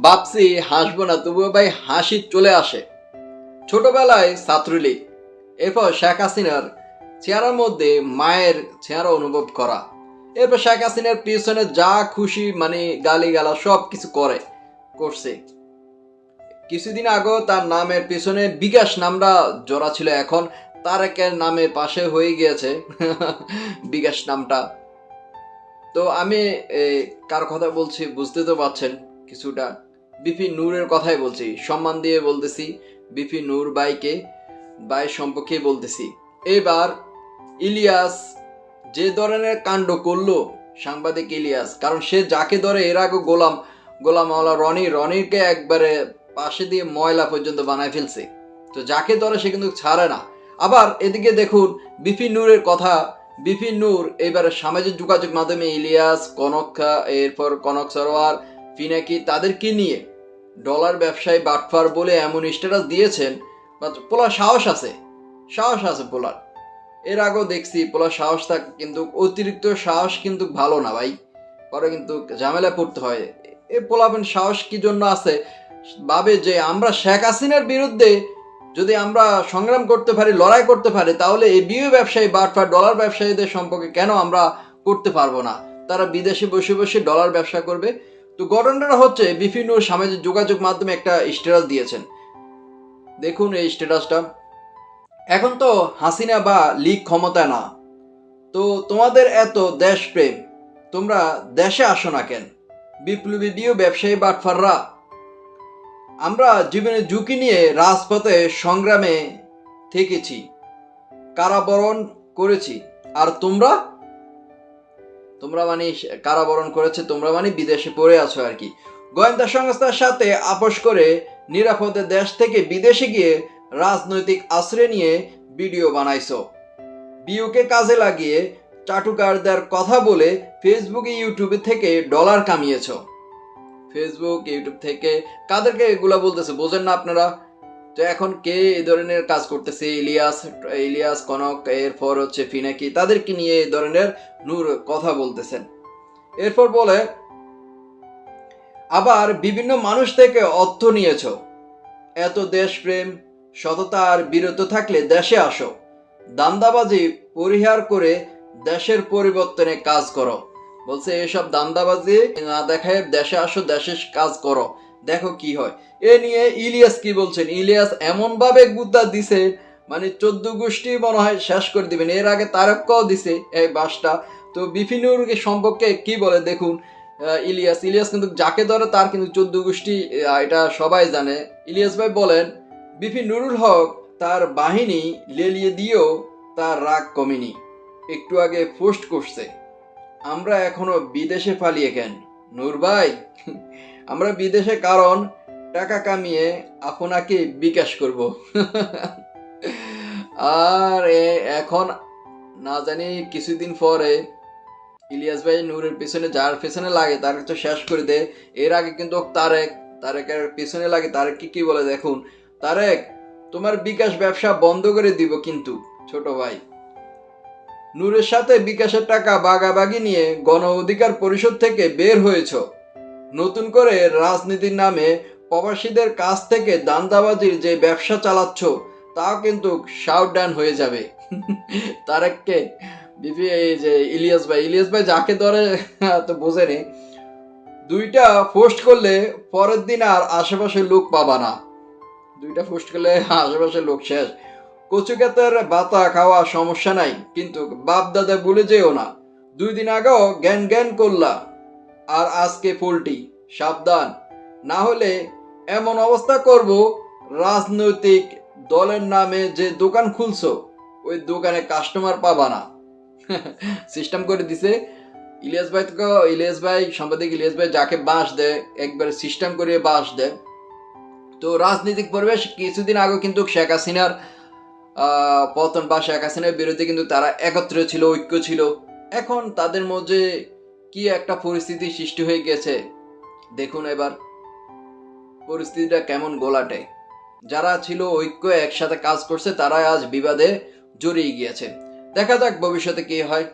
ভাবছি হাসবো না, তবুও ভাই হাসি চলে আসে। ছোটবেলায় ছাত্রলীগ, এরপর শেখ হাসিনার চেহারার মধ্যে মায়ের চেহারা অনুভব করা, এরপর শেখ হাসিনার পিছনে যা খুশি মানে গালিগালা সব কিছু করছে। কিছুদিন আগেও তার নামের পিছনে বিকাশ নামটা জড়া ছিল, এখন তারেকের নামের পাশে হয়ে গিয়েছে বিকাশ নামটা। তো আমি কার কথা বলছি বুঝতে তো পারছেন কিছুটা। বিপি নূরের কথাই বলছি, সম্মান দিয়ে বলতেছি। বিপি নূর ভাই সম্পর্কে বলতেছি। এবার ইলিয়াস যে ধরনের কাণ্ড করলো, সাংবাদিক ইলিয়াস, কারণ সে যাকে ধরে এর আগে গোলাম মাওলা রনিকে একবারে পাশে দিয়ে ময়লা পর্যন্ত বানায় ফেলছে। তো যাকে ধরে সে কিন্তু ছাড়ে না। আবার এদিকে দেখুন বিপিন নূরের কথা। বিপিন নূর এবারে সামাজিক যোগাযোগ মাধ্যমে ইলিয়াস, এরপর কনক সরোয়ার, পিনাকি তাদেরকে নিয়ে ডলার ব্যবসায়ী বাটফার বলে এমন স্ট্যাটাস দিয়েছেন। পোলার সাহস আছে পোলার। এর আগেও দেখছি পোলার সাহস থাকে, কিন্তু অতিরিক্ত সাহস কিন্তু ভালো না ভাই, পরে কিন্তু ঝামেলা পড়তে হয়। এ পোলাপেন সাহস কি জন্য আছে, ভাবে যে আমরা শেখ হাসিনার বিরুদ্ধে যদি আমরা সংগ্রাম করতে পারি, লড়াই করতে পারি, তাহলে এই বিও ব্যবসায়ী বাটফার ডলার ব্যবসায়ীদের সম্পর্কে কেন আমরা করতে পারবো না? তারা বিদেশে বসে বসে ডলার ব্যবসা করবে। তো ঘটনাটা হচ্ছে বিভিন্ন সামাজিক যোগাযোগ মাধ্যমে একটা স্ট্যাটাস দিয়েছেন। দেখুন এই স্ট্যাটাসটা। এখন তো হাসিনা বা লীগ ক্ষমতায় না, তো তোমাদের এত দেশপ্রেম, তোমরা দেশে আসো না কেন? বিপ্লবী বিও ব্যবসায়ী বাটফাররা, আমরা জীবনের ঝুঁকি নিয়ে রাজপথে সংগ্রামে থেকেছি, কারাবরণ করেছি, আর তোমরা তোমরা মানে কারাবরণ করেছে, তোমরা মানে বিদেশে পড়ে আছো আর কি। গোয়েন্দা সংস্থার সাথে আপোষ করে নিরাপদে দেশ থেকে বিদেশে গিয়ে রাজনৈতিক আশ্রয় নিয়ে ভিডিও বানাইছো। বিউকে কাজে লাগিয়ে চাটুকারদের কথা বলে ফেসবুকে ইউটিউবে থেকে ডলার কামিয়েছো। ফেসবুক ইউটিউব থেকে কাদেরকে এগুলা বলতেছে বোঝেন না আপনারা? তো এখন কে এই ধরনের কাজ করতেছে? ইলিয়াস কনক, এরপর হচ্ছে ফিনাকি, তাদেরকে নিয়ে এই ধরনের নূর কথা বলতেছেন। এরপর বলে আবার বিভিন্ন মানুষ থেকে অর্থ নিয়েছ, এত দেশপ্রেম সততা আর বিরত থাকলে দেশে আসো, দান্দাবাজি পরিহার করে দেশের পরিবর্তনে কাজ করো। বলছে এসব দান্দাবাজি না দেখায় দেশে আসো, দেশে কাজ করো, দেখো কি হয়। এ নিয়ে ইলিয়াস কি বলছেন? ইলিয়াস এমন ভাবে গুদ্দা দিছে, মানে 14 গোষ্ঠী মনে হয় শেষ করে দিবেন। এর আগে তারকও দিছে এই বাসটা। তো বিপিনুর সম্পর্কে কি বলে দেখুন। ইলিয়াস কিন্তু যাকে ধরে তার কিন্তু 14 গোষ্ঠী, এটা সবাই জানে। ইলিয়াস ভাই বলেন বিপি নুরুল হক তার বাহিনী লেলিয়ে দিয়েও তার রাগ কমেনি। একটু আগে পোস্ট করছে, আমরা এখনো বিদেশে পালিয়ে কেন নূর ভাই? আমরা বিদেশে কারণ টাকা কামিয়ে আপনাকে বিকাশ করব। আর এখন না জানি কিছুদিন পরে ইলিয়াস ভাই নূরের পিছনে যার পিছনে লাগে তার তো শেষ করে দেয়। এর আগে কিন্তু তারেকের পিছনে লাগে। তারেক কি বলে দেখুন। তারেক, তোমার বিকাশ ব্যবসা বন্ধ করে দিব কিন্তু ছোট ভাই। নূরের সাথে বিকাশের টাকা বাগাবাগি নিয়ে গণ অধিকার পরিষদ থেকে বের হয়েছ, নতুন করে রাজনীতির নামে প্রবাসীদের কাছ থেকে দান্দাবাজির যে ব্যবসা চালাচ্ছ তাও কিন্তু শাউটডাউন হয়ে যাবে। তারেককে এই যে ইলিয়াস ভাই যাকে ধরে তো বোঝেনি। দুইটা পোস্ট করলে পরের দিন আর আশেপাশে লোক পাবা না। দুইটা পোস্ট করলে আশেপাশে লোক শেষ। কচু ক্ষেতের বাতা খাওয়া সমস্যা নাই, কিন্তু বাপ দাদা ভুলে যেও না। 2 দিন আগেও জ্ঞান জ্ঞান করলা, আর আজকে পোল্টি। সাবধান, না হলে এমন অবস্থা করব রাজনৈতিক দলের নামে যে দোকান খুলছো ওই দোকানে কাস্টমার পাবা না। সিস্টেম করে দিছে ইলিয়াস ভাই সাংবাদিক ইলিয়াস ভাই যাকে বাঁশ দেয় একবারে সিস্টেম করে বাঁশ দেয়। তো রাজনৈতিক পরিবেশ কিছুদিন আগে কিন্তু শেখ হাসিনার পতন বা শেখ হাসিনার বিরুদ্ধে কিন্তু তারা একত্র ছিল, ঐক্য ছিল। এখন তাদের মধ্যে কি একটা পরিস্থিতি সৃষ্টি হয়ে গেছে দেখুন। এবার পরিস্থিতিটা কেমন গোলাটে। যারা ছিল ঐক্য একসাথে কাজ করছে তারা আজ বিবাদে জড়িয়ে গিয়েছে। দেখা যাক ভবিষ্যতে কি হয়।